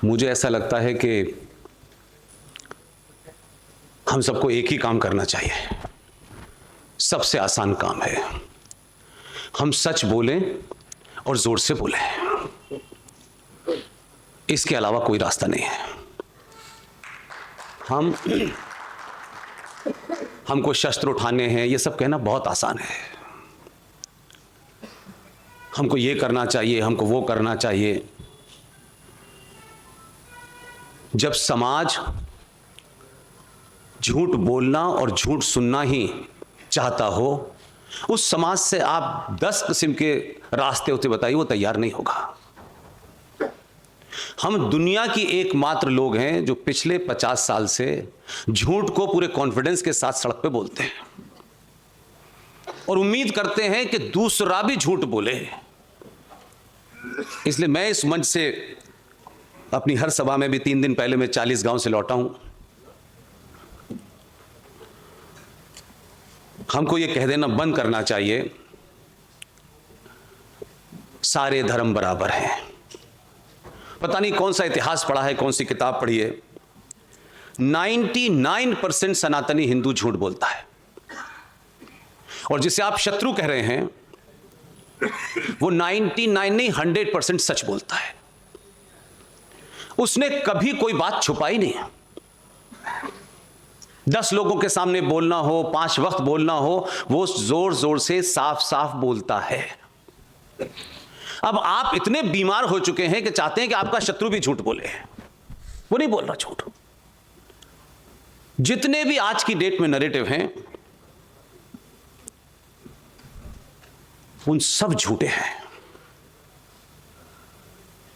मुझे ऐसा लगता है कि हम सबको एक ही काम करना चाहिए। सबसे आसान काम है, हम सच बोलें और जोर से बोलें। इसके अलावा कोई रास्ता नहीं है। हमको शस्त्र उठाने हैं, ये सब कहना बहुत आसान है। हमको ये करना चाहिए, हमको वो करना चाहिए। जब समाज झूठ बोलना और झूठ सुनना ही चाहता हो, उस समाज से आप 10 किस्म के रास्ते उसे बताइए, वो तैयार नहीं होगा। हम दुनिया की एकमात्र लोग हैं जो पिछले 50 साल से झूठ को पूरे कॉन्फिडेंस के साथ सड़क पे बोलते हैं और उम्मीद करते हैं कि दूसरा भी झूठ बोले। इसलिए मैं इस मंच से अपनी हर सभा में भी 3 दिन पहले मैं 40 गांव से लौटा हूं। हमको ये कह देना बंद करना चाहिए, सारे धर्म बराबर हैं। पता नहीं कौन सा इतिहास पढ़ा है, कौन सी किताब पढ़ी है, 99% सनातनी हिंदू झूठ बोलता है और जिसे आप शत्रु कह रहे हैं वो 99 नहीं 100% सच बोलता है। उसने कभी कोई बात छुपाई नहीं। 10 लोगों के सामने बोलना हो, 5 वक्त बोलना हो, वो जोर जोर से साफ साफ बोलता है। अब आप इतने बीमार हो चुके हैं कि चाहते हैं कि आपका शत्रु भी झूठ बोले। वो नहीं बोल रहा झूठ। जितने भी आज की डेट में नैरेटिव हैं उन सब झूठे हैं।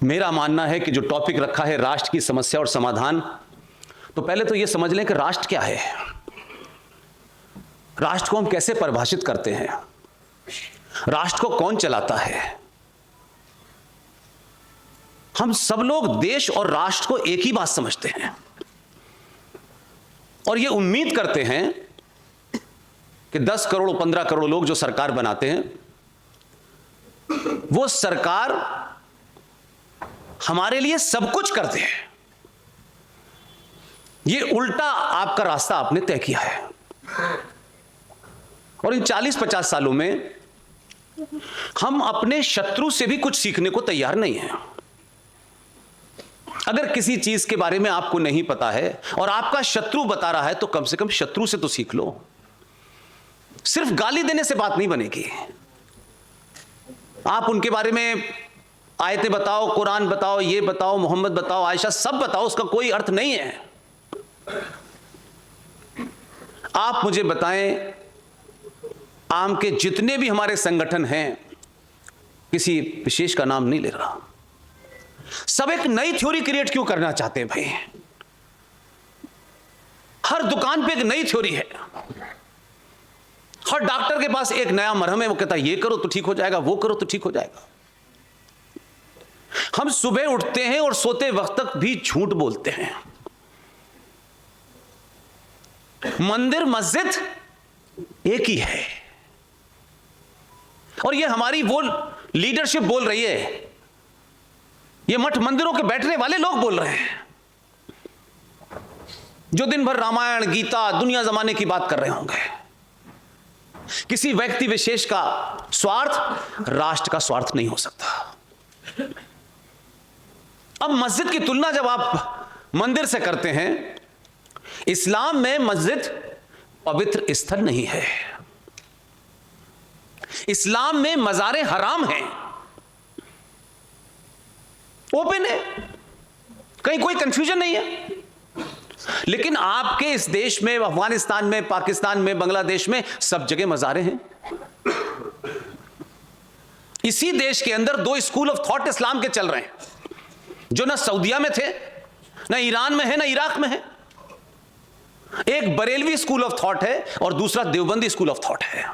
मेरा मानना है कि जो टॉपिक रखा है राष्ट्र की समस्या और समाधान, तो पहले तो यह समझ लें कि राष्ट्र क्या है, राष्ट्र को हम कैसे परिभाषित करते हैं, राष्ट्र को कौन चलाता है। हम सब लोग देश और राष्ट्र को एक ही बात समझते हैं और यह उम्मीद करते हैं कि 10 करोड़ 15 करोड़ लोग जो सरकार बनाते हैं, वो सरकार हमारे लिए सब कुछ करते हैं। ये उल्टा आपका रास्ता आपने तय किया है और इन 40-50 सालों में हम अपने शत्रु से भी कुछ सीखने को तैयार नहीं हैं। अगर किसी चीज के बारे में आपको नहीं पता है और आपका शत्रु बता रहा है तो कम से कम शत्रु से तो सीख लो। सिर्फ गाली देने से बात नहीं बनेगी। आप उनके बारे में आयतें बताओ, कुरान बताओ, ये बताओ, मोहम्मद बताओ, आयशा, सब बताओ, उसका कोई अर्थ नहीं है। आप मुझे बताएं, आम के जितने भी हमारे संगठन हैं, किसी विशेष का नाम नहीं ले रहा, सब एक नई थ्योरी क्रिएट क्यों करना चाहते हैं भाई? हर दुकान पे एक नई थ्योरी है, हर डॉक्टर के पास एक नया मरहम है, वो कहता है ये करो तो ठीक हो जाएगा, वो करो तो ठीक हो जाएगा। हम सुबह उठते हैं और सोते वक्त तक भी झूठ बोलते हैं। मंदिर मस्जिद एक ही है और ये हमारी वो लीडरशिप बोल रही है, ये मठ मंदिरों के बैठने वाले लोग बोल रहे हैं जो दिन भर रामायण, गीता, दुनिया जमाने की बात कर रहे होंगे। किसी व्यक्ति विशेष का स्वार्थ राष्ट्र का स्वार्थ नहीं हो सकता। अब मस्जिद की तुलना जब आप मंदिर से करते हैं, इस्लाम में मस्जिद पवित्र स्थल नहीं है। इस्लाम में मज़ारे हराम हैं, ओपन है, कहीं कोई कंफ्यूजन नहीं है। लेकिन आपके इस देश में, अफगानिस्तान में, पाकिस्तान में, बांग्लादेश में सब जगह मज़ारे हैं। इसी देश के अंदर 2 स्कूल ऑफ थॉट इस्लाम के चल रहे हैं, जो ना सऊदीया में थे, ना ईरान में है, ना इराक में है। एक बरेलवी स्कूल ऑफ थॉट है और दूसरा देवबंदी स्कूल ऑफ थॉट है।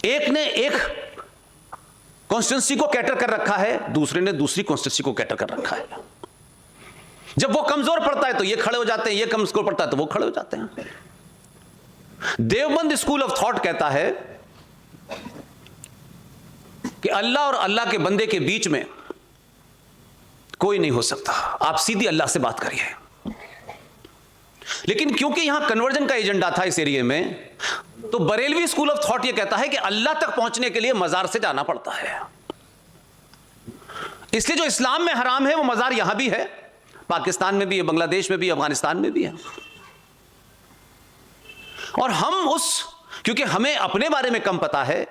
एक ने एक कॉन्स्टिट्यूंसी को कैटर कर रखा है, दूसरे ने दूसरी कॉन्स्टिट्यूंसी को कैटर कर रखा है। जब वो कमजोर पड़ता है तो ये खड़े हो जाते हैं, ये कमजोर पड़ता है तो वो खड़े हो जाते हैं। देवबंद स्कूल ऑफ थॉट कहता है कि अल्लाह और अल्लाह के बंदे के बीच में कोई नहीं हो सकता। आप सीधी अल्लाह से बात करिए। लेकिन क्योंकि यहां कन्वर्जन का एजेंडा था इस एरिया में, तो बरेलवी स्कूल ऑफ थॉट यह कहता है कि अल्लाह तक पहुंचने के लिए मजार से जाना पड़ता है। इसलिए जो इस्लाम में हराम है वो मजार यहां भी है, पाकिस्तान में भी है, बांग्लादेश में भी, अफगानिस्तान में भी है। और हम क्योंकि हमें अपने बारे में कम पता है,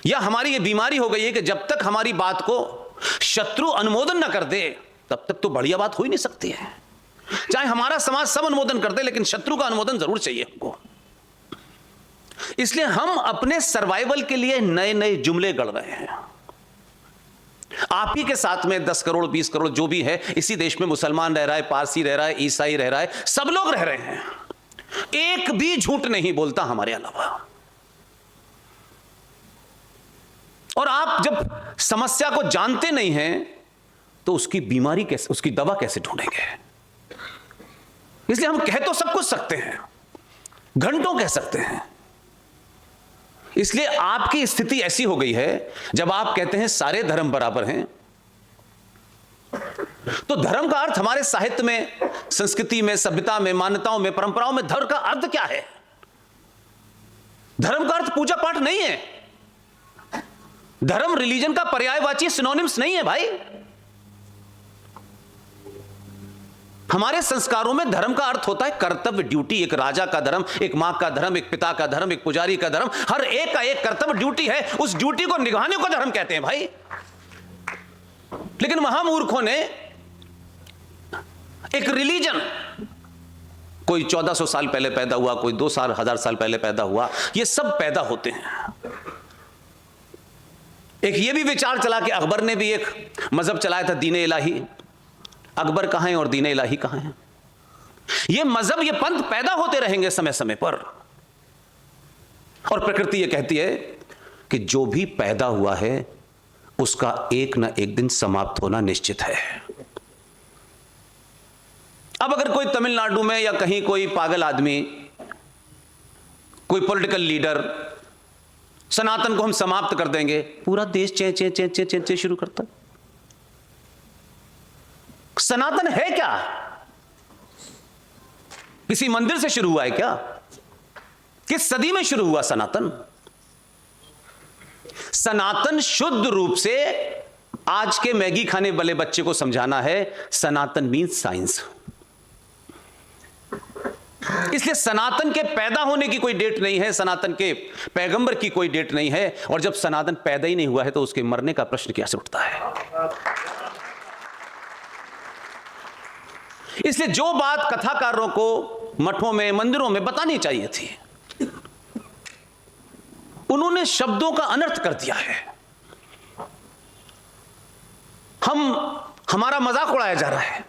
या हमारी ये बीमारी हो गई है कि जब तक हमारी बात को शत्रु अनुमोदन ना कर दे तब तक तो बढ़िया बात हो ही नहीं सकती है। चाहे हमारा समाज सब अनुमोदन कर दे, लेकिन शत्रु का अनुमोदन जरूर चाहिए हमको। इसलिए हम अपने सर्वाइवल के लिए नए नए जुमले गढ़ रहे हैं। आप ही के साथ में 10 करोड़ 20 करोड़ जो भी है इसी देश में, मुसलमान रह रहा है, पारसी रह रहा है, ईसाई रह रहा है, सब लोग रह रहे हैं। एक भी झूठ नहीं बोलता हमारे अलावा। और आप जब समस्या को जानते नहीं हैं तो उसकी बीमारी कैसे, उसकी दवा कैसे ढूंढेंगे? इसलिए हम कह तो सब कुछ सकते हैं, घंटों कह सकते हैं। इसलिए आपकी स्थिति ऐसी हो गई है, जब आप कहते हैं सारे धर्म बराबर हैं, तो धर्म का अर्थ हमारे साहित्य में, संस्कृति में, सभ्यता में, मान्यताओं में, परंपराओं में धर्म का अर्थ क्या है? धर्म का अर्थ पूजा पाठ नहीं है। धर्म रिलीजन का पर्यायवाची सिनोनिम्स नहीं है भाई। हमारे संस्कारों में धर्म का अर्थ होता है कर्तव्य, ड्यूटी। एक राजा का धर्म, एक मां का धर्म, एक पिता का धर्म, एक पुजारी का धर्म, हर एक का एक कर्तव्य, ड्यूटी है। उस ड्यूटी को निभाने को धर्म कहते हैं भाई। लेकिन महामूर्खों ने एक रिलीजन, कोई 1400 साल पहले पैदा हुआ, कोई 2000 साल पहले पैदा हुआ, ये सब पैदा होते हैं। एक ये भी विचार चला कि अकबर ने भी एक मजहब चलाया था, दीन-ए इलाही। अकबर कहां है और दीन-ए इलाही कहां है? ये मजहब, ये पंथ पैदा होते रहेंगे समय समय पर। और प्रकृति ये कहती है कि जो भी पैदा हुआ है उसका एक ना एक दिन समाप्त होना निश्चित है। अब अगर कोई तमिलनाडु में या कहीं कोई पागल आदमी, कोई पॉलिटिकल लीडर, सनातन को हम समाप्त कर देंगे, पूरा देश चे चे चे चे चे चे शुरू करता है। सनातन है क्या? किसी मंदिर से शुरू हुआ है क्या? किस सदी में शुरू हुआ सनातन? सनातन शुद्ध रूप से आज के मैगी खाने वाले बच्चे को समझाना है, सनातन मीन्स साइंस। इसलिए सनातन के पैदा होने की कोई डेट नहीं है, सनातन के पैगंबर की कोई डेट नहीं है। और जब सनातन पैदा ही नहीं हुआ है तो उसके मरने का प्रश्न कैसे उठता है? इसलिए जो बात कथाकारों को मठों में, मंदिरों में बतानी चाहिए थी, उन्होंने शब्दों का अनर्थ कर दिया है। हमारा मजाक उड़ाया जा रहा है।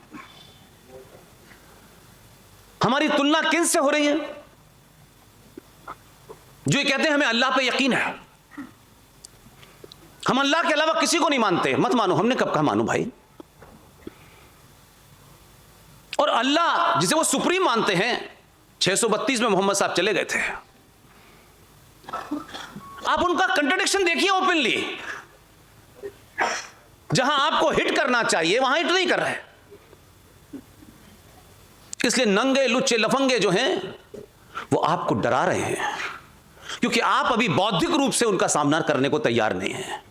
हमारी तुलना किन से हो रही है? जो ये कहते हैं हमें अल्लाह पे यकीन है, हम अल्लाह के अलावा किसी को नहीं मानते। मत मानो, हमने कब कहा मानो भाई? और अल्लाह जिसे वो सुप्रीम मानते हैं, 632 में मोहम्मद साहब चले गए थे। आप उनका कंट्राडिक्शन देखिए ओपनली। जहां आपको हिट करना चाहिए वहां हिट नहीं कर रहे। इसलिए नंगे लुच्चे लफंगे जो हैं वो आपको डरा रहे हैं, क्योंकि आप अभी बौद्धिक रूप से उनका सामना करने को तैयार नहीं है।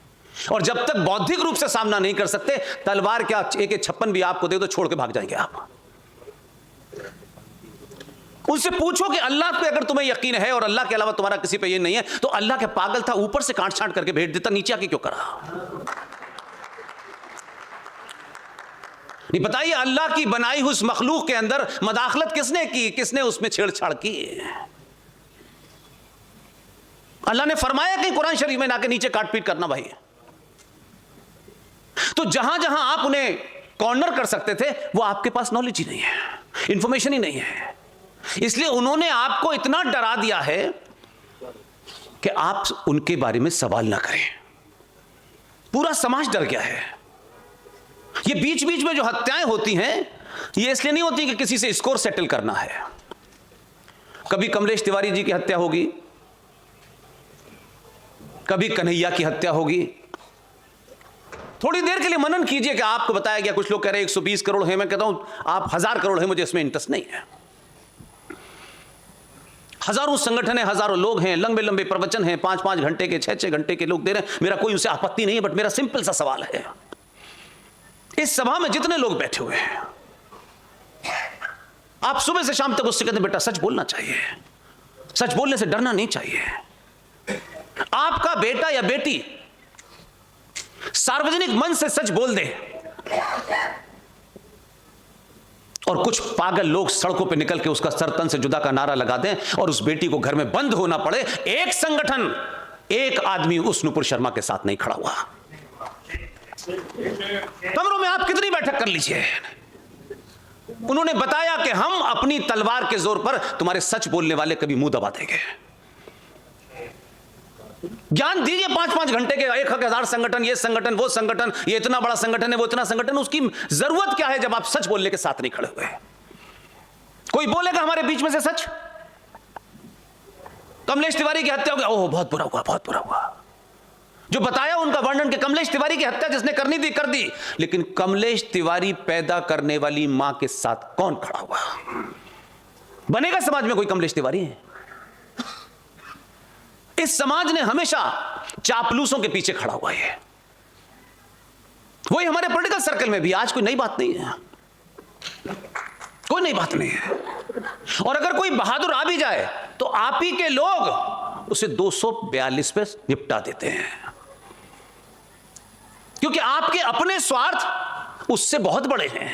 और जब तक बौद्धिक रूप से सामना नहीं कर सकते, तलवार क्या AK-56 भी आपको दे तो छोड़ के भाग जाएंगे आप। उनसे पूछो कि अल्लाह पे अगर तुम्हें यकीन है और अल्लाह के अलावा तुम्हारा किसी पे ये नहीं है, तो अल्लाह के पागल था, ऊपर से काट छांट करके भेज देता, नीचे आके क्यों करा? नहीं, बताइए अल्लाह की बनाई हुई उस मखलूक के अंदर मदाखलत किसने की? किसने उसमें छेड़छाड़ की? अल्लाह ने फरमाया कि कुरान शरीफ में ना के नीचे काट पीट करना भाई। तो जहां जहां आप उन्हें कॉर्नर कर सकते थे, वो आपके पास नॉलेज ही नहीं है, इंफॉर्मेशन ही नहीं है। इसलिए उन्होंने आपको इतना डरा दिया है कि आप उनके बारे में सवाल ना करें। पूरा समाज डर गया है। ये बीच बीच में जो हत्याएं होती हैं, ये इसलिए नहीं होती कि किसी से स्कोर सेटल करना है। कभी कमलेश तिवारी जी की हत्या होगी, कभी कन्हैया की हत्या होगी, थोड़ी देर के लिए मनन कीजिए कि आपको बताया गया, कुछ लोग कह रहे हैं 120 करोड़ है, मैं कहता हूं आप 1000 करोड़ है, मुझे इसमें इंटरेस्ट नहीं है। हजारों संगठन है, हजारों लोग हैं, लंबे लंबे प्रवचन हैं, 5-5 घंटे के, 6-6 घंटे के लोग दे रहे हैं, मेरा कोई उसे आपत्ति नहीं है। बट मेरा सिंपल सा सवाल है, इस सभा में जितने लोग बैठे हुए हैं, आप सुबह से शाम तक उससे कहते हैं बेटा सच बोलना चाहिए, सच बोलने से डरना नहीं चाहिए। आपका बेटा या बेटी सार्वजनिक मंच से सच बोल दे और कुछ पागल लोग सड़कों पे निकल के उसका सर तन से जुदा का नारा लगा दें और उस बेटी को घर में बंद होना पड़े, एक संगठन, एक आदमी उस नुपुर शर्मा के साथ नहीं खड़ा हुआ। कमरों में आप कितनी बैठक कर लीजिए, उन्होंने बताया कि हम अपनी तलवार के जोर पर तुम्हारे सच बोलने वाले कभी मुंह दबा देंगे। ज्ञान दीजिए 5-5 घंटे के, 1000 संगठन, ये संगठन, वो संगठन, ये इतना बड़ा संगठन है, वो इतना संगठन, उसकी जरूरत क्या है जब आप सच बोलने के साथ नहीं खड़े हुए? कोई बोलेगा हमारे बीच में से सच, कमलेश तिवारी की हत्या हो गया, ओह बहुत बुरा हुआ, बहुत बुरा हुआ। जो बताया उनका वर्णन कि कमलेश तिवारी की हत्या जिसने करनी थी कर दी, लेकिन कमलेश तिवारी पैदा करने वाली मां के साथ कौन खड़ा हुआ? बनेगा समाज में कोई कमलेश तिवारी है? इस समाज ने हमेशा चापलूसों के पीछे खड़ा हुआ है। वही हमारे पॉलिटिकल सर्कल में भी आज कोई नई बात नहीं है, कोई नई बात नहीं है। और अगर कोई बहादुर आ भी जाए तो आप ही के लोग उसे 242 पे निपटा देते हैं, क्योंकि आपके अपने स्वार्थ उससे बहुत बड़े हैं।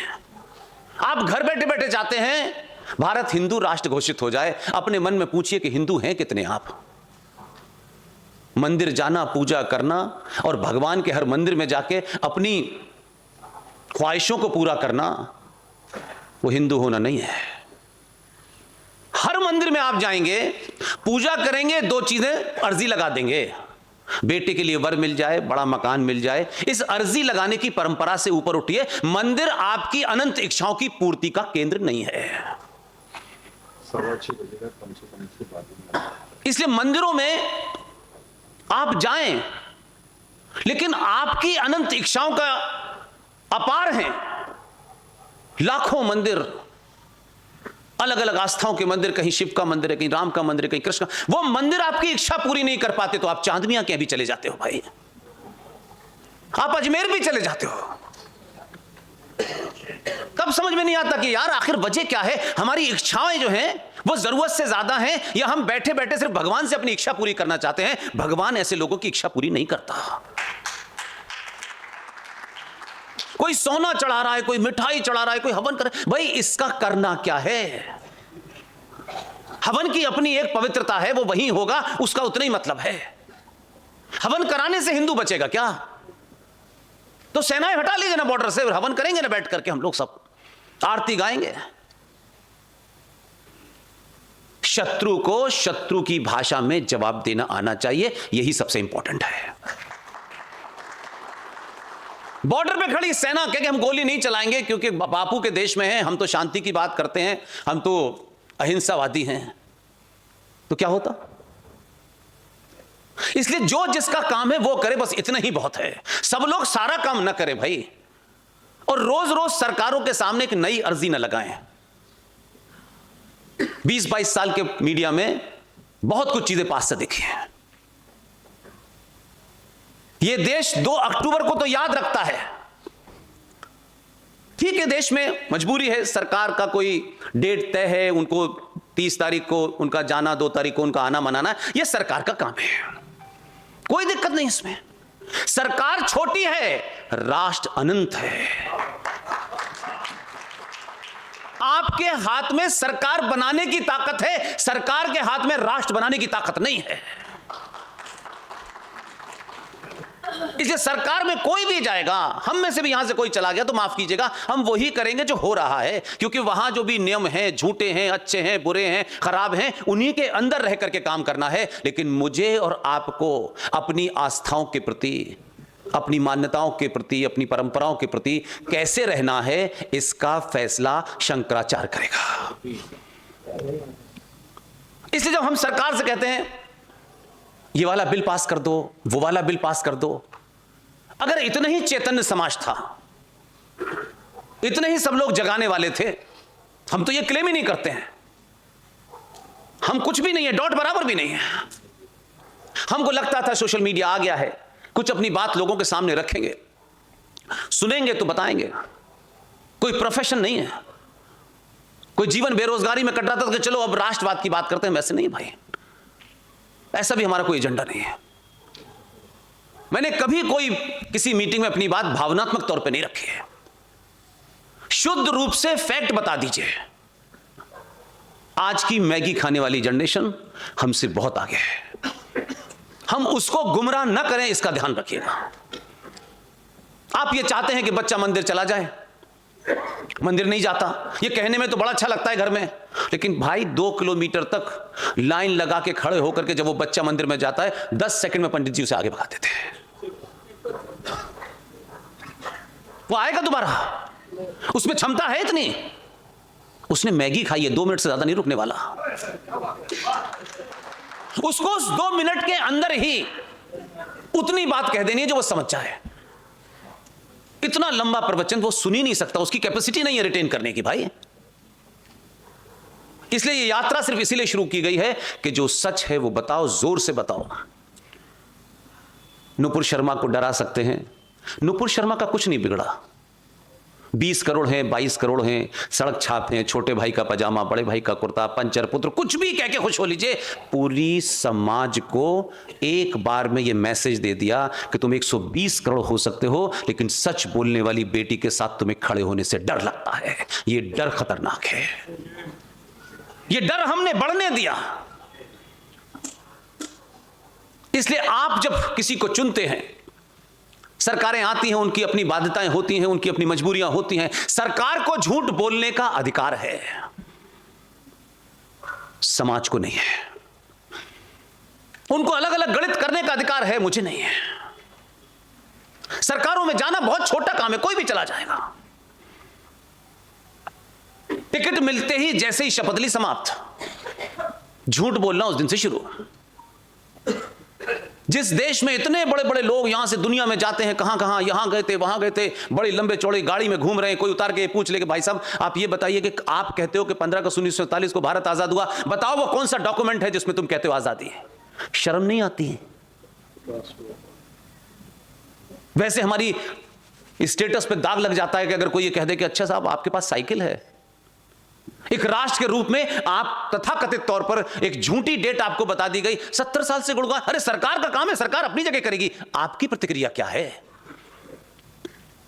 आप घर बैठे बैठे चाहते हैं भारत हिंदू राष्ट्र घोषित हो जाए। अपने मन में पूछिए कि हिंदू हैं कितने आप? मंदिर जाना, पूजा करना और भगवान के हर मंदिर में जाके अपनी ख्वाहिशों को पूरा करना, वो हिंदू होना नहीं है। हर मंदिर में आप जाएंगे, पूजा करेंगे, 2 चीजें अर्जी लगा देंगे, बेटे के लिए वर मिल जाए, बड़ा मकान मिल जाए। इस अर्जी लगाने की परंपरा से ऊपर उठिए। मंदिर आपकी अनंत इच्छाओं की पूर्ति का केंद्र नहीं है। इसलिए मंदिरों में आप जाएं, लेकिन आपकी अनंत इच्छाओं का अपार हैं। लाखों मंदिर, अलग अलग आस्थाओं के मंदिर, कहीं शिव का मंदिर है, कहीं राम का मंदिर है, कहीं कृष्ण का। वो मंदिर आपकी इच्छा पूरी नहीं कर पाते तो आप चांदमियां के भी चले जाते हो भाई, आप अजमेर भी चले जाते हो। कब समझ में नहीं आता कि यार आखिर वजह क्या है? हमारी इच्छाएं जो हैं वो जरूरत से ज्यादा हैं, या हम बैठे बैठे सिर्फ भगवान से अपनी इच्छा पूरी करना चाहते हैं? भगवान ऐसे लोगों की इच्छा पूरी नहीं करता। कोई सोना चढ़ा रहा है, कोई मिठाई चढ़ा रहा है, कोई हवन कर, भाई इसका करना क्या है? हवन की अपनी एक पवित्रता है, वो वही होगा, उसका उतना ही मतलब है। हवन कराने से हिंदू बचेगा क्या? तो सेनाएं हटा लीजिए ना बॉर्डर से, हवन करेंगे ना बैठ करके, हम लोग सब आरती गाएंगे। शत्रु को शत्रु की भाषा में जवाब देना आना चाहिए, यही सबसे इंपॉर्टेंट है। बॉर्डर पे खड़ी सेना कहे कि हम गोली नहीं चलाएंगे क्योंकि बापू के देश में हैं, हम तो शांति की बात करते हैं, हम तो अहिंसावादी हैं, तो क्या होता? इसलिए जो जिसका काम है वो करे, बस इतना ही बहुत है। सब लोग सारा काम ना करें भाई, और रोज रोज सरकारों के सामने एक नई अर्जी ना लगाएं। 20-22 साल के मीडिया में बहुत कुछ चीजें पास से देखी हैं। यह देश 2 अक्टूबर को तो याद रखता है, ठीक है, देश में मजबूरी है, सरकार का कोई डेट तय है, उनको 30 तारीख को उनका जाना, 2 तारीख को उनका आना मनाना, यह सरकार का काम है, कोई दिक्कत नहीं इसमें। सरकार छोटी है, राष्ट्र अनंत है। आपके हाथ में सरकार बनाने की ताकत है, सरकार के हाथ में राष्ट्र बनाने की ताकत नहीं है। इसलिए सरकार में कोई भी जाएगा, हम में से भी यहां से कोई चला गया तो माफ कीजिएगा, हम वही करेंगे जो हो रहा है, क्योंकि वहां जो भी नियम हैं, झूठे हैं, अच्छे हैं, बुरे हैं, खराब हैं, उन्हीं के अंदर रह करके काम करना है। लेकिन मुझे और आपको अपनी आस्थाओं के प्रति, अपनी मान्यताओं के प्रति, अपनी परंपराओं के प्रति कैसे रहना है, इसका फैसला शंकराचार्य करेगा। इसलिए जब हम सरकार से कहते हैं ये वाला बिल पास कर दो, वो वाला बिल पास कर दो, अगर इतने ही चैतन्य समाज था, इतने ही सब लोग जगाने वाले थे, हम तो ये क्लेम ही नहीं करते हैं, हम कुछ भी नहीं है, डॉट बराबर भी नहीं है। हमको लगता था सोशल मीडिया आ गया है, कुछ अपनी बात लोगों के सामने रखेंगे, सुनेंगे तो बताएंगे। कोई प्रोफेशन नहीं है, कोई जीवन बेरोजगारी में कट रहा था कि चलो अब राष्ट्रवाद की बात करते हैं, वैसे नहीं भाई, ऐसा भी हमारा कोई एजेंडा नहीं है। मैंने कभी कोई किसी मीटिंग में अपनी बात भावनात्मक तौर पे नहीं रखी है। शुद्ध रूप से फैक्ट बता दीजिए। आज की मैगी खाने वाली जनरेशन हमसे बहुत आगे है, हम उसको गुमराह न करें, इसका ध्यान रखिएगा। आप ये चाहते हैं कि बच्चा मंदिर चला जाए, मंदिर नहीं जाता, ये कहने में तो बड़ा अच्छा लगता है घर में, लेकिन भाई 2 किलोमीटर तक लाइन लगा के खड़े होकर के जब वो बच्चा मंदिर में जाता है, 10 सेकंड में पंडित जी उसे आगे भगा देते हैं। वो आएगा दोबारा? उसमें क्षमता है इतनी? उसने मैगी खाई है, 2 मिनट से ज्यादा नहीं रुकने वाला। उसको उस 2 मिनट के अंदर ही उतनी बात कह देनी है जो वो समझ जाए। इतना लंबा प्रवचन वो सुन ही नहीं सकता, उसकी कैपेसिटी नहीं है रिटेन करने की भाई। इसलिए ये यात्रा सिर्फ इसीलिए शुरू की गई है कि जो सच है वो बताओ, जोर से बताओ। नुपुर शर्मा को डरा सकते हैं, नुपुर शर्मा का कुछ नहीं बिगड़ा। 20 करोड़ हैं, 22 करोड़ हैं, सड़क छाप हैं, छोटे भाई का पजामा, बड़े भाई का कुर्ता, पंचर पुत्र, कुछ भी कह के खुश हो लीजिए। पूरी समाज को एक बार में यह मैसेज दे दिया कि तुम 120 करोड़ हो सकते हो, लेकिन सच बोलने वाली बेटी के साथ तुम्हें खड़े होने से डर लगता है। यह डर खतरनाक है, यह डर हमने बढ़ने दिया। इसलिए आप जब किसी को चुनते हैं, सरकारें आती हैं, उनकी अपनी बाध्यताएं होती हैं, उनकी अपनी मजबूरियां होती हैं। सरकार को झूठ बोलने का अधिकार है, समाज को नहीं है। उनको अलग अलग गणित करने का अधिकार है, मुझे नहीं है। सरकारों में जाना बहुत छोटा काम है, कोई भी चला जाएगा। टिकट मिलते ही जैसे ही शपथ ली, समाप्त। झूठ बोलना उस दिन से शुरू। जिस देश में इतने बड़े बड़े लोग यहां से दुनिया में जाते हैं, कहां कहां, यहां गए थे, वहां गए थे, बड़ी लंबे चौड़े गाड़ी में घूम रहे हैं, कोई उतार के पूछ ले कि भाई साहब आप ये बताइए कि आप कहते हो कि 15 अगस्त 1947 को भारत आजाद हुआ, बताओ वो कौन सा डॉक्यूमेंट है जिसमें तुम कहते हो आजादी है? शर्म नहीं आती है? वैसे हमारी स्टेटस पे दाग लग जाता है कि अगर कोई ये कह दे कि अच्छा साहब आपके पास साइकिल है। एक राष्ट्र के रूप में आप तथाकथित तौर पर एक झूठी डेट आपको बता दी गई, 70 साल से गुणगान। अरे सरकार का काम है, सरकार अपनी जगह करेगी। आपकी प्रतिक्रिया क्या है?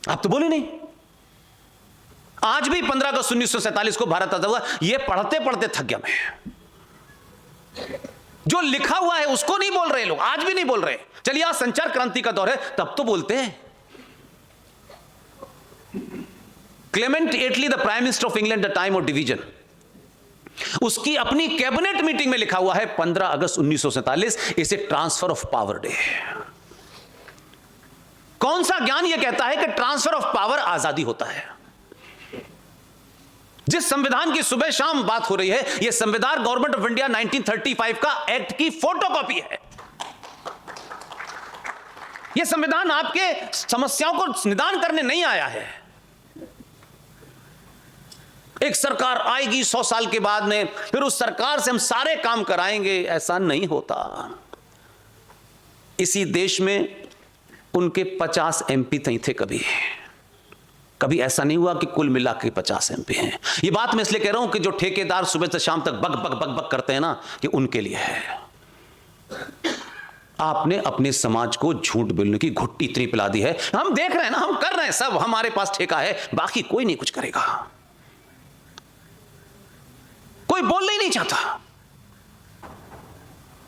आप तो बोले नहीं। आज भी 15 अगस्त 1947 को भारत आजाद हुआ, यह पढ़ते पढ़ते थक गया मैं। जो लिखा हुआ है उसको नहीं बोल रहे लोग, आज भी नहीं बोल रहे। चलिए आज संचार क्रांति का दौर है, तब तो बोलते हैं। Clement Attlee, the prime minister of England the time of division, उसकी अपनी कैबिनेट मीटिंग में लिखा हुआ है 15 अगस्त 1947 इसे ट्रांसफर ऑफ पावर डे। कौन सा ज्ञान यह कहता है कि ट्रांसफर ऑफ पावर आजादी होता है? जिस संविधान की सुबह शाम बात हो रही है, यह संविधान गवर्नमेंट ऑफ इंडिया 1935 का एक्ट की फोटोकॉपी है। यह संविधान आपके समस्याओं को निदान करने नहीं आया है। एक सरकार आएगी 100 साल के बाद में, फिर उस सरकार से हम सारे काम कराएंगे, ऐसा नहीं होता। इसी देश में उनके 50 एमपी नहीं थे कभी ऐसा नहीं हुआ कि कुल मिला के 50 एमपी हैं। ये बात मैं इसलिए कह रहा हूं कि जो ठेकेदार सुबह से शाम तक बक बक बक बक करते हैं ना, कि उनके लिए है। आपने अपने समाज को झूठ बोलने की घुट्टी इतनी पिला दी है। हम देख रहे हैं ना, हम कर रहे हैं सब, हमारे पास ठेका है, बाकी कोई नहीं कुछ करेगा। कोई बोलना ही नहीं चाहता।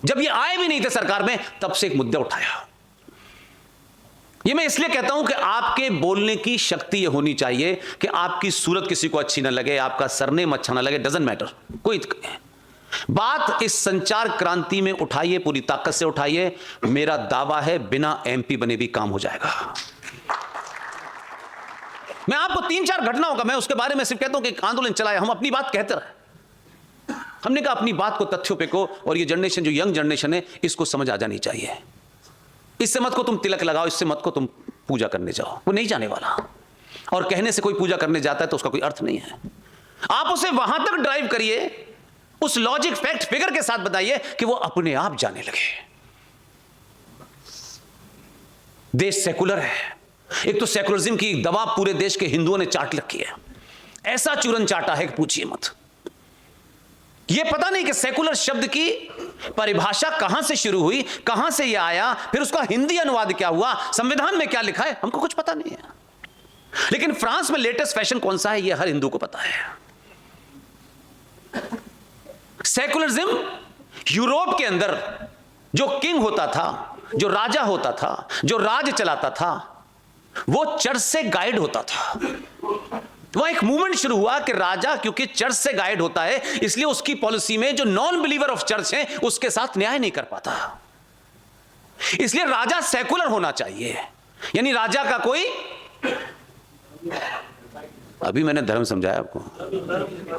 जब ये आए भी नहीं थे सरकार में, तब से एक मुद्दा उठाया। ये मैं इसलिए कहता हूं कि आपके बोलने की शक्ति ये होनी चाहिए कि आपकी सूरत किसी को अच्छी ना लगे, आपका सरनेम अच्छा ना लगे, डजंट मैटर। कोई बात इस संचार क्रांति में उठाइए, पूरी ताकत से उठाइए। मेरा दावा है बिना एमपी बने भी काम हो जाएगा। मैं आपको 3-4 घटनाओं का, मैं उसके बारे में सिर्फ कहता हूं कि एक आंदोलन चलाया, हम अपनी बात कहते रहे। हमने कहा अपनी बात को तथ्यों पे को, और ये जनरेशन जो यंग जनरेशन है इसको समझ आ जानी चाहिए। इससे मत को तुम तिलक लगाओ, इससे मत को तुम पूजा करने जाओ, वो नहीं जाने वाला। और कहने से कोई पूजा करने जाता है तो उसका कोई अर्थ नहीं है। आप उसे वहां तक ड्राइव करिए, उस लॉजिक फैक्ट फिगर के साथ बताइए कि वो अपने आप जाने लगे। देश सेकुलर है। एक तो सेकुलरिज्म की दवा पूरे देश के हिंदुओं ने चाट रखी है, ऐसा चूरन चाटा है कि पूछिए मत। यह पता नहीं कि सेकुलर शब्द की परिभाषा कहां से शुरू हुई, कहां से यह आया, फिर उसका हिंदी अनुवाद क्या हुआ, संविधान में क्या लिखा है, हमको कुछ पता नहीं है। लेकिन फ्रांस में लेटेस्ट फैशन कौन सा है यह हर हिंदू को पता है। सेकुलरिज्म यूरोप के अंदर जो किंग होता था, जो राजा होता था, जो राज चलाता था, वो चर्च से गाइड होता था। वहां एक मूवमेंट शुरू हुआ कि राजा क्योंकि चर्च से गाइड होता है, इसलिए उसकी पॉलिसी में जो नॉन बिलीवर ऑफ चर्च हैं उसके साथ न्याय नहीं कर पाता। इसलिए राजा सेकुलर होना चाहिए, यानी राजा का कोई, अभी मैंने धर्म समझाया आपको,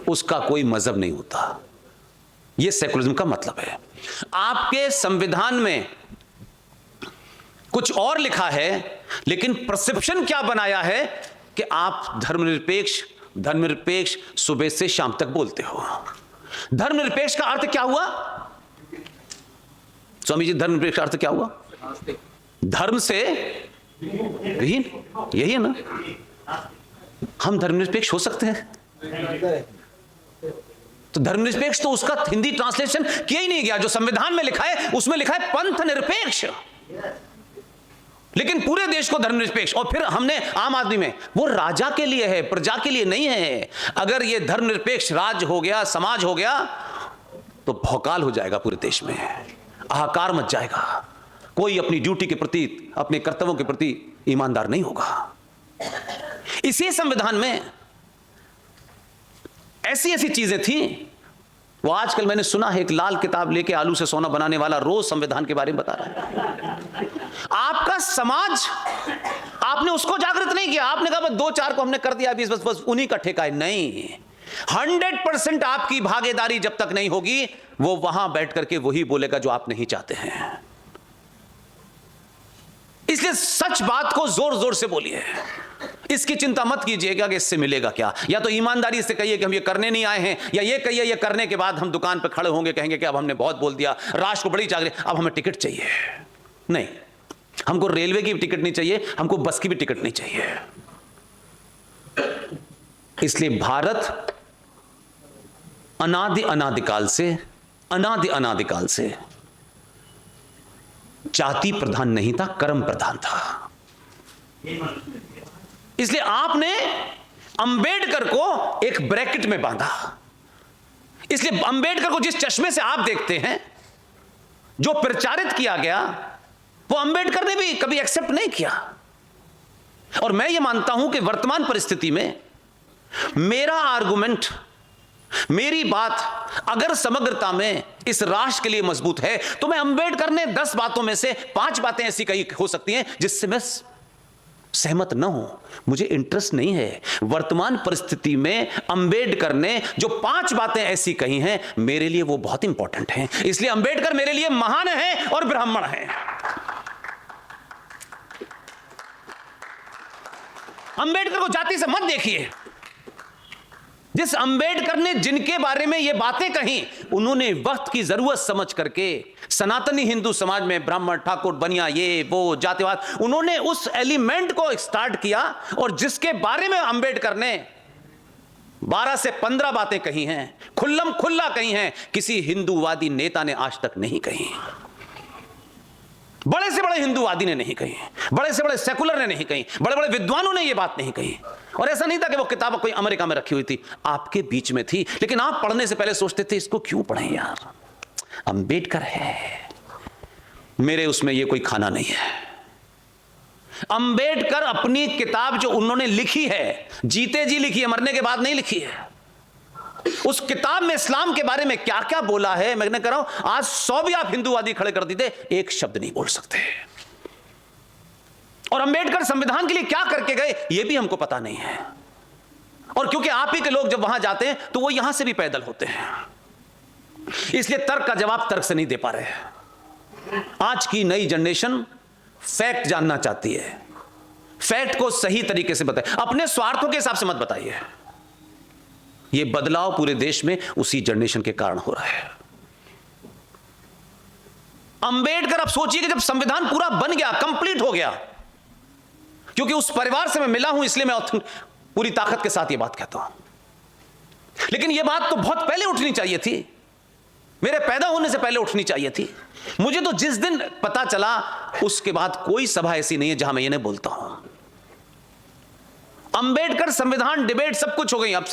उसका कोई मजहब नहीं होता। यह सेकुलरिज्म का मतलब है। आपके संविधान में कुछ और लिखा है, लेकिन परसेप्शन क्या बनाया है कि आप धर्मनिरपेक्ष सुबह से शाम तक बोलते हो। धर्मनिरपेक्ष का अर्थ क्या हुआ स्वामी जी? धर्मनिरपेक्ष का अर्थ क्या हुआ? धर्म से विहीन, यही है ना? हम धर्मनिरपेक्ष हो सकते हैं? तो धर्मनिरपेक्ष तो उसका हिंदी ट्रांसलेशन किया ही नहीं गया। जो संविधान में लिखा है उसमें लिखा है पंथ निरपेक्ष, लेकिन पूरे देश को धर्मनिरपेक्ष। और फिर हमने आम आदमी में, वो राजा के लिए है, प्रजा के लिए नहीं है। अगर ये धर्मनिरपेक्ष राज्य हो गया, समाज हो गया, तो भौकाल हो जाएगा पूरे देश में, हाहाकार मच जाएगा। कोई अपनी ड्यूटी के प्रति, अपने कर्तव्यों के प्रति ईमानदार नहीं होगा। इसी संविधान में ऐसी ऐसी चीजें थी। वो आजकल मैंने सुना है एक लाल किताब लेके आलू से सोना बनाने वाला रोज संविधान के बारे में बता रहा है। आपका समाज, आपने उसको जागृत नहीं किया। आपने कहा बस 2-4 को हमने कर दिया, बस उन्हीं का ठेका है। नहीं, 100% आपकी भागीदारी जब तक नहीं होगी, वो वहां बैठ करके वही बोलेगा जो आप नहीं चाहते हैं। इसलिए सच बात को जोर जोर से बोलिए। इसकी चिंता मत कीजिएगा कि इससे मिलेगा क्या। या तो ईमानदारी से कहिए कि हम ये करने नहीं आए हैं, या ये कहिए ये करने के बाद हम दुकान पर खड़े होंगे, कहेंगे कि अब हमने बहुत बोल दिया, राष्ट्र को बड़ी जागृति, अब हमें टिकट चाहिए। नहीं, हमको रेलवे की भी टिकट नहीं चाहिए, हमको बस की भी टिकट नहीं चाहिए। इसलिए भारत अनादिकाल से जाति प्रधान नहीं था, कर्म प्रधान था। इसलिए आपने अंबेडकर को एक ब्रैकेट में बांधा। इसलिए अंबेडकर को जिस चश्मे से आप देखते हैं, जो प्रचारित किया गया, वो अंबेडकर ने भी कभी एक्सेप्ट नहीं किया। और मैं ये मानता हूं कि वर्तमान परिस्थिति में मेरा आर्गुमेंट, मेरी बात अगर समग्रता में इस राष्ट्र के लिए मजबूत है, तो मैं अंबेडकर ने 10 बातों में से 5 बातें ऐसी कही हो सकती हैं जिससे मैं सहमत न हूं। मुझे इंटरेस्ट नहीं है। वर्तमान परिस्थिति में अंबेडकर ने जो 5 बातें ऐसी कही हैं, मेरे लिए वो बहुत इंपॉर्टेंट हैं। इसलिए अंबेडकर मेरे लिए महान है और ब्राह्मण है। अंबेडकर को जाति से मत देखिए। जिस अंबेडकर ने जिनके बारे में ये बातें कही, उन्होंने वक्त की जरूरत समझ करके सनातनी हिंदू समाज में ब्राह्मण, ठाकुर, बनिया, ये वो जातिवाद, उन्होंने उस एलिमेंट को स्टार्ट किया। और जिसके बारे में अंबेडकर ने 12 से 15 बातें कही हैं, खुल्लम खुल्ला कही हैं, किसी हिंदूवादी नेता ने आज तक नहीं कही। बड़े से बड़े हिंदूवादी ने नहीं कही, बड़े से बड़े सेकुलर ने नहीं कही, बड़े बड़े विद्वानों ने यह बात नहीं कही। और ऐसा नहीं था कि वो किताब कोई अमेरिका में रखी हुई थी, आपके बीच में थी। लेकिन आप पढ़ने से पहले सोचते थे इसको क्यों पढ़ें यार, अंबेडकर है, मेरे उसमें ये कोई खाना नहीं है। अंबेडकर अपनी किताब जो उन्होंने लिखी है, जीते जी लिखी है, मरने के बाद नहीं लिखी है। उस किताब में इस्लाम के बारे में क्या क्या बोला है, मैं कह रहा हूं आज 100 भी आप हिंदूवादी खड़े कर दीजिए, एक शब्द नहीं बोल सकते। और अंबेडकर संविधान के लिए क्या करके गए, यह भी हमको पता नहीं है। और क्योंकि आप ही के लोग जब वहां जाते हैं तो वो यहां से भी पैदल होते हैं, इसलिए तर्क का जवाब तर्क से नहीं दे पा रहे। आज की नई जनरेशन फैक्ट जानना चाहती है, फैक्ट को सही तरीके से बताइए, अपने स्वार्थों के हिसाब से मत बताइए। यह बदलाव पूरे देश में उसी जनरेशन के कारण हो रहा है। अंबेडकर, अब सोचिए कि जब संविधान पूरा बन गया, कंप्लीट हो गया, क्योंकि उस परिवार से मैं मिला हूं इसलिए मैं पूरी ताकत के साथ यह बात कहता हूं, लेकिन यह बात तो बहुत पहले उठनी चाहिए थी, मेरे पैदा होने से पहले उठनी चाहिए थी। मुझे तो जिस दिन पता चला उसके बाद कोई सभा ऐसी नहीं है जहां मैं ये नहीं बोलता हूं। अंबेडकर, संविधान, डिबेट सब कुछ हो गई। अब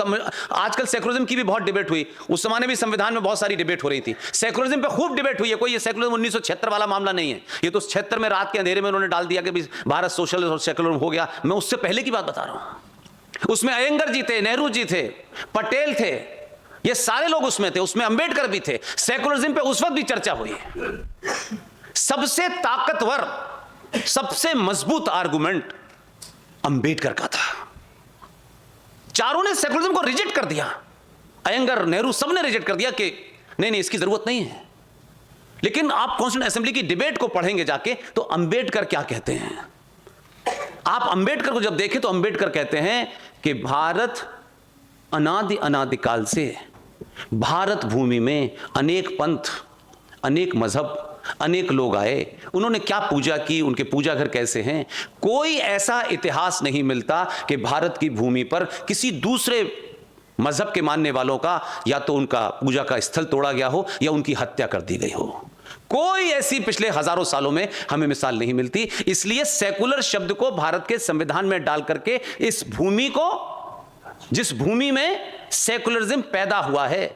आजकल सेकुलरिज्म की भी बहुत डिबेट हुई, उस समय भी संविधान में बहुत सारी डिबेट हो रही थी। सेकुलरिज्म पे खूब डिबेट हुई है, कोई ये सेकुलरिज्म 1976 वाला मामला नहीं है, ये तो 76 में रात के अंधेरे में उन्होंने डाल दिया कि भारत सोशल और सेकुलर हो गया। मैं उससे पहले की बात बता रहा हूं। उसमें अयंगर जी थे, नेहरू जी थे, पटेल थे, ये सारे लोग उसमें थे, उसमें अंबेडकर भी थे। सेकुलरिज्म पे उस वक्त भी चर्चा हुई। सबसे ताकतवर, सबसे मजबूत आर्गुमेंट अंबेडकर का था। चारों ने सेकुलरिज्म को रिजेक्ट कर दिया, अयंगर, नेहरू, सबने रिजेक्ट कर दिया कि नहीं नहीं इसकी जरूरत नहीं है। लेकिन आप कॉन्स्टिट्यूएंट असेंबली की डिबेट को पढ़ेंगे जाके तो अंबेडकर क्या कहते हैं। आप अंबेडकर को जब देखें तो अंबेडकर कहते हैं कि भारत अनादिकाल से भारत भूमि में अनेक पंथ, अनेक मजहब, अनेक लोग आए, उन्होंने क्या पूजा की, उनके पूजा घर कैसे हैं, कोई ऐसा इतिहास नहीं मिलता कि भारत की भूमि पर किसी दूसरे मजहब के मानने वालों का या तो उनका पूजा का स्थल तोड़ा गया हो या उनकी हत्या कर दी गई हो। कोई ऐसी पिछले हजारों सालों में हमें मिसाल नहीं मिलती। इसलिए सेकुलर शब्द को भारत के संविधान में डाल करके इस भूमि को, जिस भूमि में सेकुलरिज्म पैदा हुआ है,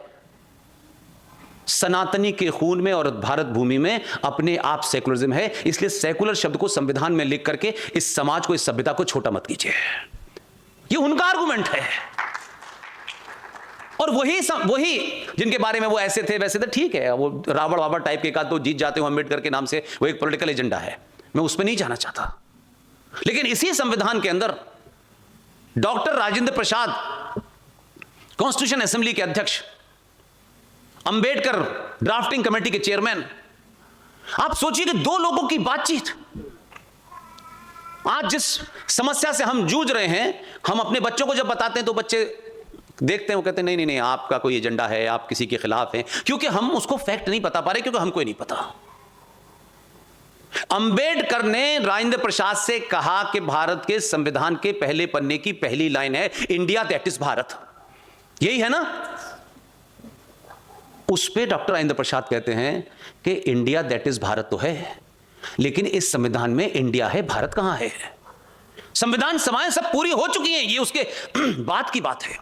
सनातनी के खून में और भारत भूमि में अपने आप सेकुलरिज्म है, इसलिए सेकुलर शब्द को संविधान में लिख करके इस समाज को, इस सभ्यता को छोटा मत कीजिए। ये उनका आर्गुमेंट है। और वही जिनके बारे में वो ऐसे थे वैसे थे, ठीक है, वो रावण वावड़ टाइप के का तो जीत जाते हो अम्बेडकर के नाम से, वो एक पॉलिटिकल एजेंडा है, मैं उस पर नहीं जाना चाहता। लेकिन इसी संविधान के अंदर doctor Rajendra Prasad, constitution assembly के अध्यक्ष, अंबेडकर ड्राफ्टिंग कमेटी के चेयरमैन, आप सोचिए कि दो लोगों की बातचीत। आज जिस समस्या से हम जूझ रहे हैं, हम अपने बच्चों को जब बताते हैं तो बच्चे देखते हैं, वो कहते हैं नहीं नहीं नहीं आपका कोई एजेंडा है, आप किसी के खिलाफ हैं, क्योंकि हम उसको फैक्ट नहीं बता पा रहे, क्योंकि हमको ही नहीं पता। अंबेडकर ने राजेंद्र प्रसाद से कहा कि भारत के संविधान के पहले पन्ने की पहली लाइन है इंडिया दैट इज भारत, यही है ना। उस पे डॉक्टर राजेंद्र प्रसाद कहते हैं कि इंडिया दैट इज भारत तो है, लेकिन इस संविधान में इंडिया है, भारत कहां है। संविधान सभाएं सब पूरी हो चुकी हैं, ये उसके बात की बात है।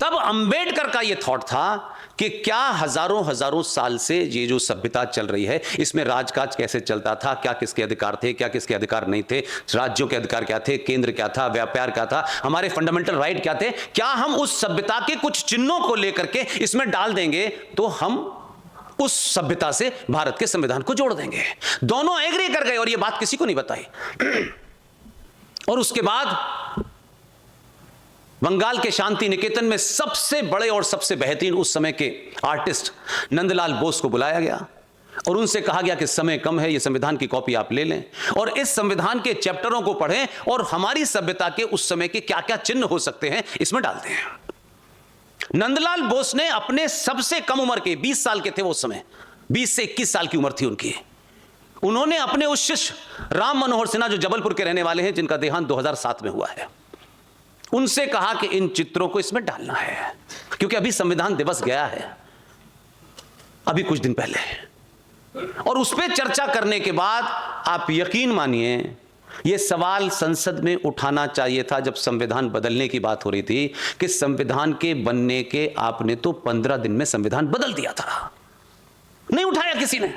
तब अंबेडकर का यह थॉट था कि क्या हजारों हजारों साल से ये जो सभ्यता चल रही है, इसमें राजकाज कैसे चलता था, क्या किसके अधिकार थे, क्या किसके अधिकार नहीं थे, राज्यों के अधिकार क्या थे, केंद्र क्या था, व्यापार क्या था, हमारे फंडामेंटल राइट क्या थे, क्या हम उस सभ्यता के कुछ चिन्हों को लेकर के इसमें डाल देंगे तो हम उस सभ्यता से भारत के संविधान को जोड़ देंगे। दोनों एग्री कर गए और यह बात किसी को नहीं बताई। और उसके बाद बंगाल के शांति निकेतन में सबसे बड़े और सबसे बेहतरीन उस समय के आर्टिस्ट नंदलाल बोस को बुलाया गया और उनसे कहा गया कि समय कम है, ये संविधान की कॉपी आप ले लें और इस संविधान के चैप्टरों को पढ़ें और हमारी सभ्यता के उस समय के क्या क्या चिन्ह हो सकते हैं इसमें डालते हैं। नंदलाल बोस ने अपने सबसे कम उम्र के 20 साल के थे वो उस समय, 20 से 21 साल की उम्र थी उनकी, उन्होंने अपने उस शिष्य राम मनोहर सिन्हा जो जबलपुर के रहने वाले हैं, जिनका देहांत 2007 में हुआ है, उनसे कहा कि इन चित्रों को इसमें डालना है, क्योंकि अभी संविधान दिवस गया है, अभी कुछ दिन पहले। और उस पर चर्चा करने के बाद आप यकीन मानिए यह सवाल संसद में उठाना चाहिए था जब संविधान बदलने की बात हो रही थी कि संविधान के बनने के आपने तो 15 दिन में संविधान बदल दिया था, नहीं उठाया किसी ने।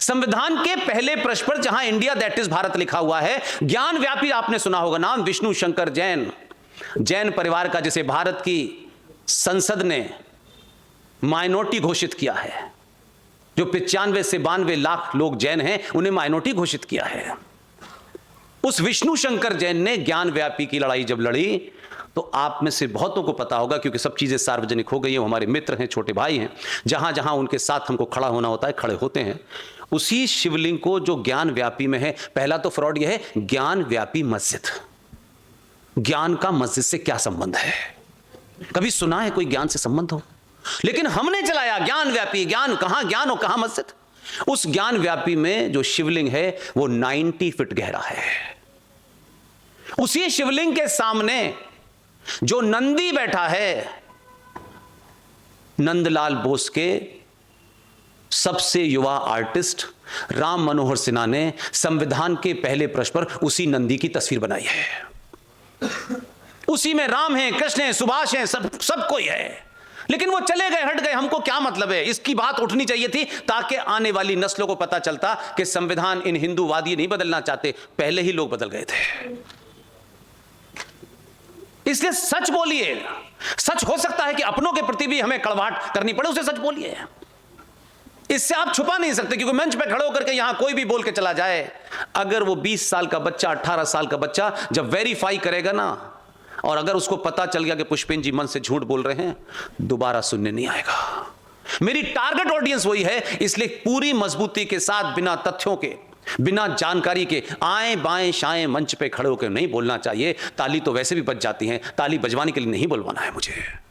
संविधान के पहले पृष्ठ पर जहां इंडिया दैट इज भारत लिखा हुआ है, ज्ञान व्यापी आपने सुना होगा नाम, विष्णु शंकर जैन, जैन परिवार का, जिसे भारत की संसद ने माइनॉरिटी घोषित किया है, जो 95 से 92 लाख लोग जैन हैं उन्हें माइनॉरिटी घोषित किया है। उस विष्णु शंकर जैन ने ज्ञान व्यापी की लड़ाई जब लड़ी तो आप में से बहुतों को पता होगा, क्योंकि सब चीजें सार्वजनिक हो गई हैं, वो हमारे मित्र हैं, छोटे भाई हैं, जहां जहां उनके साथ हमको खड़ा होना होता है खड़े होते हैं। उसी शिवलिंग को जो ज्ञान व्यापी में है। पहला तो फ्रॉड यह है, ज्ञान व्यापी मस्जिद। ज्ञान का मस्जिद से क्या संबंध है? कभी सुना है कोई ज्ञान से संबंध हो? लेकिन हमने चलाया ज्ञान व्यापी। ज्ञान कहां ज्ञान और कहां मस्जिद? उस ज्ञान व्यापी में जो शिवलिंग है वो 90 फीट गहरा है। उसी शिवलिंग के सामने जो नंदी बैठा है, नंदलाल बोस के सबसे युवा आर्टिस्ट राम मनोहर सिन्हा ने संविधान के पहले पृष्ठ पर उसी नंदी की तस्वीर बनाई है। उसी में राम है, कृष्ण है, सुभाष है, सब कोई है। लेकिन वो चले गए, हट गए। हमको क्या मतलब है? इसकी बात उठनी चाहिए थी ताकि आने वाली नस्लों को पता चलता कि संविधान इन हिंदूवादी नहीं बदलना चाहते, पहले ही लोग बदल गए थे। इसलिए सच बोलिए। सच हो सकता है कि अपनों के प्रति भी हमें कड़वाहट करनी पड़े, उसे सच बोलिए। इससे आप छुपा नहीं सकते, क्योंकि मंच पे खड़े होकर के यहां कोई भी बोल के चला जाए, अगर वो 20 साल का बच्चा, 18 साल का बच्चा जब वेरीफाई करेगा ना, और अगर उसको पता चल गया कि पुष्पेंद्र जी मन से झूठ बोल रहे हैं, दोबारा सुनने नहीं आएगा। मेरी टारगेट ऑडियंस वही है, इसलिए पूरी मजबूती के साथ, बिना तथ्यों के, बिना जानकारी के, आए बाएं शाएं मंच पे खड़े होकर नहीं बोलना चाहिए। ताली तो वैसे भी बज जाती है, ताली बजवाने के लिए नहीं बुलवाना है मुझे।